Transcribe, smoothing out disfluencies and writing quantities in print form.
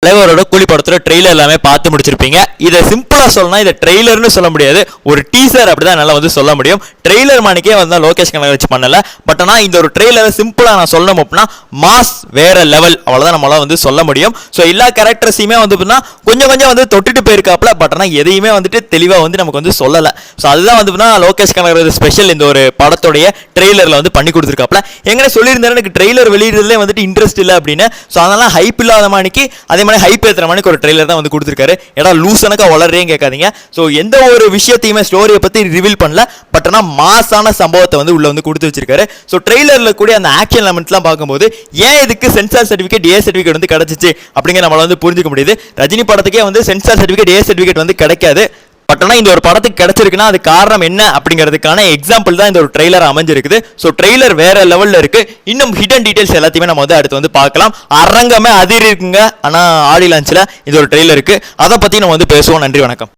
தலைவரோட கூலி படத்தோட ட்ரெய்லர் எல்லாமே பார்த்து முடிச்சிருப்பீங்க. இதை சிம்பிளா சொல்லணும், இதை ட்ரெய்லர்னு சொல்ல முடியாது, ஒரு டீசர் அப்படிதான் நல்லா சொல்ல முடியும். ட்ரெய்லர் மாணிக்கே லோகேஷ் கனகராஜ் பண்ணல. பட் ஆனால் இந்த ஒரு ட்ரெய்லரை சிம்பிளா நான் சொல்லணும் அப்படின்னா மாஸ் வேற லெவல், அவ்வளோதான் நம்மளால சொல்ல முடியும். ஸோ எல்லா கேரக்டர்ஸையுமே கொஞ்சம் கொஞ்சம் தொட்டுட்டு போயிருக்காப்ல. பட் ஆனால் எதையுமே தெளிவாக நமக்கு சொல்லலை. ஸோ அதுதான் லோகேஷ் கனகராஜ் ஸ்பெஷல் இந்த ஒரு படத்துடைய ட்ரெய்லரில் பண்ணி கொடுத்துருக்காப்ல. எங்கே சொல்லியிருந்தாரு எனக்கு ட்ரெய்லர் வெளியிடுறதுலே இன்ட்ரெஸ்ட் இல்லை அப்படின்னு. ஸோ அதனால ஹைப் இல்லாத மாணிக்கு அதே ஹைப் ஏத்துற மாதிரி ஒரு ட்ரெய்லர் தான் கொடுத்திருக்காரு. ஏடா லூசனக்கா வளர்றேன்னு கேட்காதீங்க. ஸோ எந்த ஒரு விஷயத்தையுமே ஸ்டோரியை பத்தி ரிவீல் பண்ணல. பட் ஆனால் மாசான சம்பவத்தை உள்ள கொடுத்து வச்சிருக்காரு. ஸோ ட்ரெய்லர்ல கூட அந்த ஆக்ஷன் எலமெண்ட்ஸ்லாம் பார்க்கும்போது ஏன் இதுக்கு சென்சார் சர்டிஃபிகேட் ஏ சர்டிஃபிகேட் கிடைச்சிச்சு அப்படிங்கிற நம்மளால புரிஞ்சுக்க முடியுது. ரஜினி படத்துக்கே சென்சார் சர்டிஃபிகேட் ஏ சர்டிஃபிகேட் கிடைக்காது. பட் ஆனால் இந்த ஒரு படத்துக்கு கிடைச்சிருக்குன்னா அது காரணம் என்ன அப்படிங்கிறதுக்கான எக்ஸாம்பிள் தான் இந்த ஒரு ட்ரெய்லர் அமைஞ்சிருக்குது. ஸோ ட்ரெய்லர் வேற லெவலில் இருக்கு. இன்னும் ஹிடன் டீடைல்ஸ் எல்லாத்தையுமே நம்ம அடுத்து பார்க்கலாம். அரங்கமே அதிர் இருக்குங்க. ஆனால் ஆடி லான்ச்சில் இந்த ஒரு ட்ரெய்லர் இருக்கு. அதை பற்றி நம்ம பேசுவோம். நன்றி, வணக்கம்.